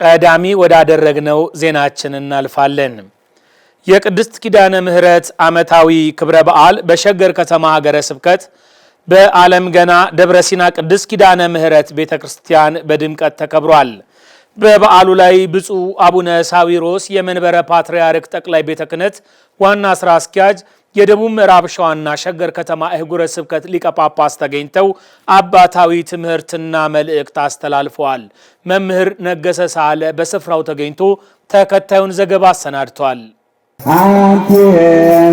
ቀዳሚ ወዳደረግነው ዜናችን እናልፋለን። የቅድስት ኪዳነ ምህረት ዓመታዊ ክብረ በዓል በሸገር ከተማ ሀገረ ስብከት በዓለም ገና ደብረ ሲና ቅድስት ኪዳነ ምህረት ቤተክርስቲያን በድምቀት ተከብሯል። በበዓሉ ላይ ብፁዕ አቡነ ሳዊሮስ የመንበረ ፓትርያርክ ጠቅላይ ቤተ ክህነት ዋና ስራ አስኪያጅ፣ የደቡብ ምዕራብ ሸዋና ሸገር ከተማ አህጉረ ስብከት ሊቀ ጳጳስ ተገኝተው አባታዊ ትምህርትና መልእክት አስተላልፈዋል። መምህር ነገሰ ሳለ በስፍራው ተገኝቶ ተከታዩን ዘገባ አሰናድቷል። አንቲ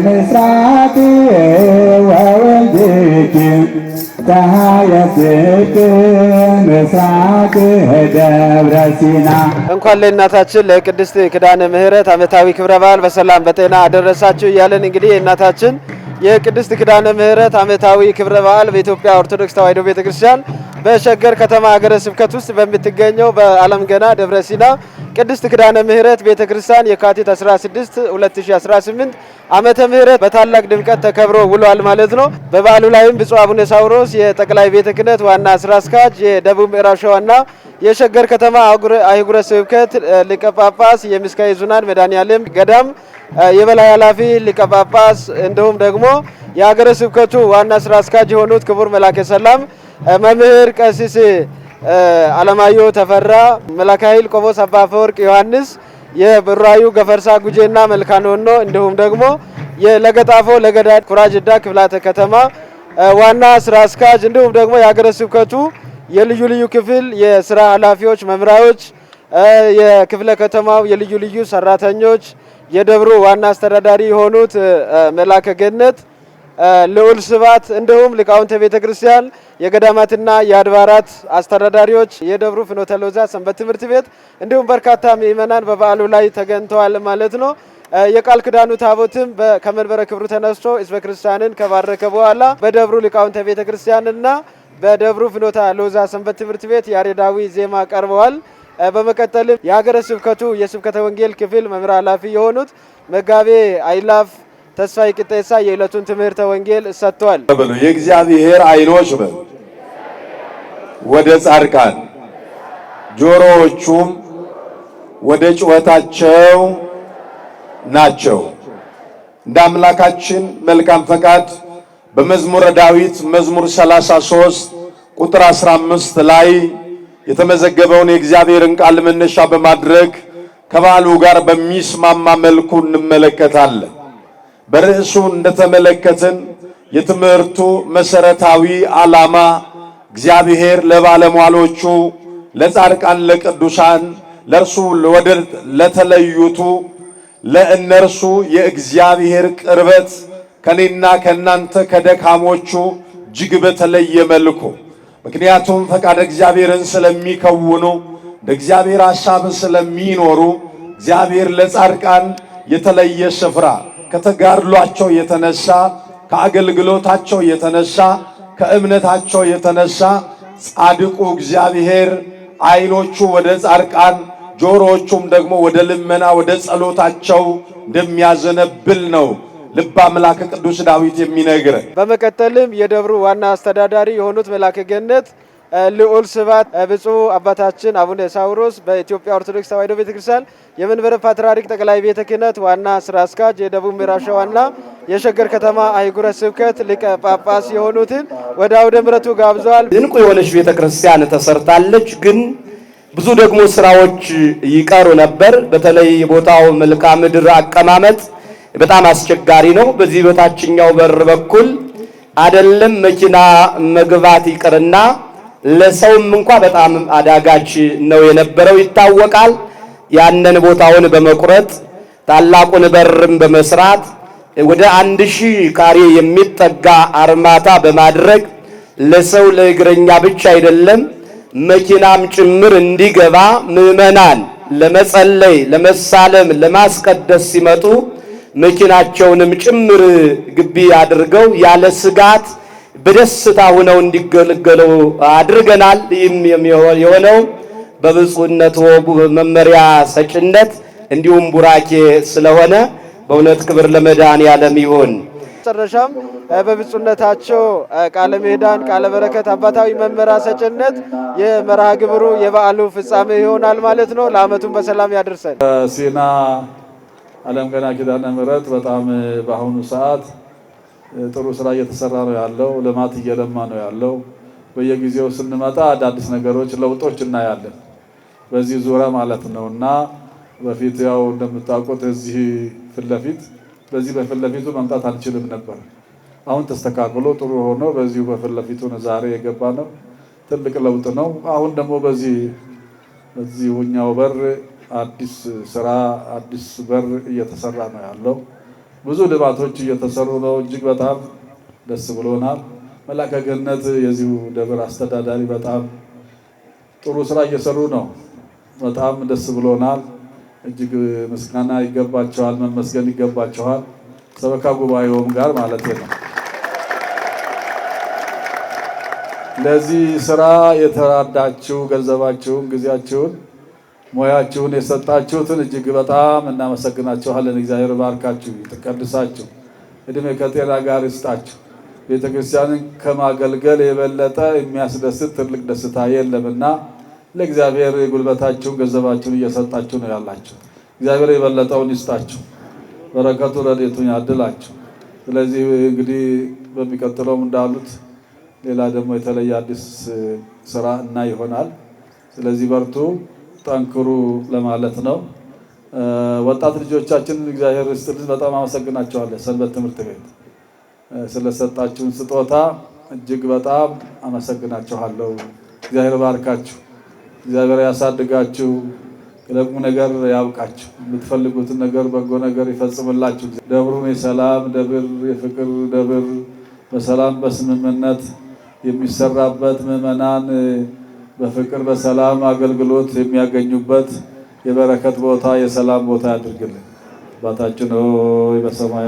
ምስራቅ ወወልድኪ ታያስክ ምስራቅ ደብረ ሲና። እንኳን ለእናታችን ለቅድስት ኪዳነ ምህረት ዓመታዊ ክብረ በዓል በሰላም በጤና አደረሳችሁ እያለን እንግዲህ እናታችን የቅድስት ኪዳነ ምህረት ዓመታዊ ክብረ በዓል በኢትዮጵያ ኦርቶዶክስ ተዋሕዶ ቤተክርስቲያን በሸገር ከተማ ሀገረ ስብከት ውስጥ በምትገኘው በዓለም ገና ደብረ ሲና ቅድስት ኪዳነ ምህረት ቤተክርስቲያን የካቲት 16 2018 ዓመተ ምህረት በታላቅ ድምቀት ተከብሮ ውሏል ማለት ነው። በበዓሉ ላይም ብፁዕ አቡነ ሳዊሮስ የጠቅላይ ቤተ ክህነት ዋና ስራ አስኪያጅ፣ የደቡብ ምዕራብ ሸዋና የሸገር ከተማ አህጉረ ስብከት ሊቀ ጳጳስ፣ የምስካየ ኅዙናን መድኃኔዓለም ገዳም የበላይ ኃላፊ ሊቀ ጳጳስ እንዲሁም ደግሞ የሀገረ ስብከቱ ዋና ስራ አስኪያጅ የሆኑት ክቡር መላከ ሰላም መምህር ቀሲስ አለማየሁ ተፈራ፣ መላከ ኃይል ቆሞስ አባ አፈወርቅ ዮሐንስ የብራዩ ገፈርሳ ጉጄና መልካኖኖ እንዲሁም ደግሞ የለገጣፎ ለገዳድ ኩራጅዳ ክፍላተ ከተማ ዋና ስራ አስኪያጅ እንዲሁም ደግሞ የሀገረ ስብከቱ የልዩ ልዩ ክፍል የስራ ኃላፊዎች፣ መምሪያዎች፣ የክፍለ ከተማው የልዩ ልዩ ሰራተኞች፣ የደብሩ ዋና አስተዳዳሪ የሆኑት መላከ ገነት ልዑል ስባት እንዲሁም ሊቃውንተ ቤተ ክርስቲያን፣ የገዳማትና የአድባራት አስተዳዳሪዎች፣ የደብሩ ፍኖተ ሎዛ ሰንበት ትምህርት ቤት እንዲሁም በርካታ ምእመናን በበዓሉ ላይ ተገኝተዋል ማለት ነው። የቃል ኪዳኑ ታቦትም ከመንበረ ክብሩ ተነስቶ ሕዝበ ክርስቲያንን ከባረከ በኋላ በደብሩ ሊቃውንተ ቤተ ክርስቲያንና በደብሩ ፍኖተ ሎዛ ሰንበት ትምህርት ቤት ያሬዳዊ ዜማ ቀርበዋል። በመቀጠልም የሀገረ ስብከቱ የስብከተ ወንጌል ክፍል መምሪያ ኃላፊ የሆኑት መጋቤ አይላፍ ተስፋይ ቅጤሳ የዕለቱን ትምህርተ ወንጌል ሰጥቷል። የእግዚአብሔር ዓይኖች ወደ ጻድቃን ጆሮዎቹም ወደ ጩኸታቸው ናቸው። እንደ አምላካችን መልካም ፈቃድ በመዝሙረ ዳዊት መዝሙር 33 ቁጥር 15 ላይ የተመዘገበውን የእግዚአብሔርን ቃል መነሻ በማድረግ ከበዓሉ ጋር በሚስማማ መልኩ እንመለከታለን። በርዕሱ እንደተመለከትን የትምህርቱ መሰረታዊ ዓላማ እግዚአብሔር ለባለሟሎቹ ለጻድቃን ለቅዱሳን ለእርሱ ለተለዩቱ ለእነርሱ የእግዚአብሔር ቅርበት ከኔና ከናንተ ከደካሞቹ እጅግ በተለየ መልኩ ምክንያቱም ፈቃድ እግዚአብሔርን ስለሚከውኑ እንደ እግዚአብሔር ሐሳብ ስለሚኖሩ እግዚአብሔር ለጻድቃን የተለየ ስፍራ ከተጋድሏቸው የተነሳ ከአገልግሎታቸው የተነሳ ከእምነታቸው የተነሳ ጻድቁ እግዚአብሔር ዓይኖቹ ወደ ጻድቃን ጆሮዎቹም ደግሞ ወደ ልመና ወደ ጸሎታቸው እንደሚያዘነብል ነው ልበ አምላክ ቅዱስ ዳዊት የሚነግረን። በመቀጠልም የደብሩ ዋና አስተዳዳሪ የሆኑት መላከ ገነት ልዑል ስባት ብፁዕ አባታችን አቡነ ሳዊሮስ በኢትዮጵያ ኦርቶዶክስ ተዋሕዶ ቤተክርስቲያን የመንበረ ፓትርያርክ ጠቅላይ ቤተ ክህነት ዋና ስራ አስኪያጅ፣ የደቡብ ምዕራብ ሸዋና የሸገር ከተማ አህጉረ ስብከት ሊቀ ጳጳስ የሆኑትን ወደ አውደ ምሕረቱ ጋብዘዋል። ድንቁ የሆነች ቤተክርስቲያን ተሰርታለች። ግን ብዙ ደግሞ ስራዎች ይቀሩ ነበር። በተለይ የቦታው መልክዓ ምድር አቀማመጥ በጣም አስቸጋሪ ነው። በዚህ በታችኛው በር በኩል አይደለም መኪና መግባት ይቅርና ለሰውም እንኳን በጣም አዳጋች ነው የነበረው ይታወቃል። ያንን ቦታውን በመቁረጥ ታላቁን በርም በመስራት ወደ 1000 ካሬ የሚጠጋ አርማታ በማድረግ ለሰው ለእግረኛ ብቻ አይደለም መኪናም ጭምር እንዲገባ ምዕመናን ለመጸለይ ለመሳለም ለማስቀደስ ሲመጡ መኪናቸውንም ጭምር ግቢ አድርገው ያለ ስጋት በደስታ ሆነው እንዲገለገሉ አድርገናል። ይህም የሆነው በብፁዕነቱ መመሪያ ሰጭነት እንዲሁም ቡራኬ ስለሆነ በእውነት ክብር ለመድኃኔዓለም ይሁን። በመጨረሻም በብፁዕነታቸው ቃለ ምዕዳን ቃለ በረከት አባታዊ መመሪያ ሰጭነት የመርሃ ግብሩ የበዓሉ ፍጻሜ ይሆናል ማለት ነው። ለዓመቱን በሰላም ያደርሰን። ሲና ዓለም ገና ኪዳነ ምሕረት በጣም በአሁኑ ሰዓት ጥሩ ስራ እየተሰራ ነው ያለው። ልማት እየለማ ነው ያለው። በየጊዜው ስንመጣ አዳዲስ ነገሮች ለውጦች እናያለን በዚህ ዙሪያ ማለት ነውና በፊት ያው እንደምታውቁት እዚህ ፍለፊት በዚህ በፍለፊቱ መምጣት አንችልም ነበር። አሁን ተስተካክሎ ጥሩ ሆኖ በዚሁ በፍለፊቱ ነው ዛሬ የገባ ነው። ትልቅ ለውጥ ነው። አሁን ደግሞ በዚህኛው በር አዲስ ስራ አዲስ በር እየተሰራ ነው ያለው። ብዙ ልማቶች እየተሰሩ ነው። እጅግ በጣም ደስ ብሎናል። መላከ ገነት የዚሁ ደብር አስተዳዳሪ በጣም ጥሩ ስራ እየሰሩ ነው። በጣም ደስ ብሎናል። እጅግ ምስጋና ይገባቸዋል፣ መመስገን ይገባቸዋል። ሰበካ ጉባኤውም ጋር ማለት ነው። ለዚህ ስራ የተራዳችሁ ገንዘባችሁን፣ ጊዜያችሁን፣ ሙያችሁን የሰጣችሁትን እጅግ በጣም እናመሰግናችኋለን። እግዚአብሔር ባርካችሁ ይቀድሳችሁ፣ እድሜ ከጤና ጋር ይስጣችሁ። ቤተክርስቲያንን ከማገልገል የበለጠ የሚያስደስት ትልቅ ደስታ የለምና ለእግዚአብሔር ጉልበታችሁን ገንዘባችሁን እየሰጣችሁ ነው ያላችሁ። እግዚአብሔር የበለጠውን ይስጣችሁ፣ በረከቱ ረድኤቱን ያድላችሁ። ስለዚህ እንግዲህ በሚቀጥለውም እንዳሉት ሌላ ደግሞ የተለየ አዲስ ስራ እና ይሆናል። ስለዚህ በርቱ፣ ጠንክሩ ለማለት ነው። ወጣት ልጆቻችን እግዚአብሔር ይስጥልን። በጣም አመሰግናቸዋለሁ። ሰንበት ትምህርት ቤት ስለሰጣችሁን ስጦታ እጅግ በጣም አመሰግናችኋለሁ። እግዚአብሔር ባርካችሁ፣ እግዚአብሔር ያሳድጋችሁ፣ ለቁም ነገር ያብቃችሁ፣ የምትፈልጉትን ነገር በጎ ነገር ይፈጽምላችሁ። ደብሩን የሰላም ደብር የፍቅር ደብር በሰላም በስምምነት የሚሰራበት ምዕመናን በፍቅር በሰላም አገልግሎት የሚያገኙበት የበረከት ቦታ የሰላም ቦታ ያድርግልን። አባታችን ሆይ በሰማይ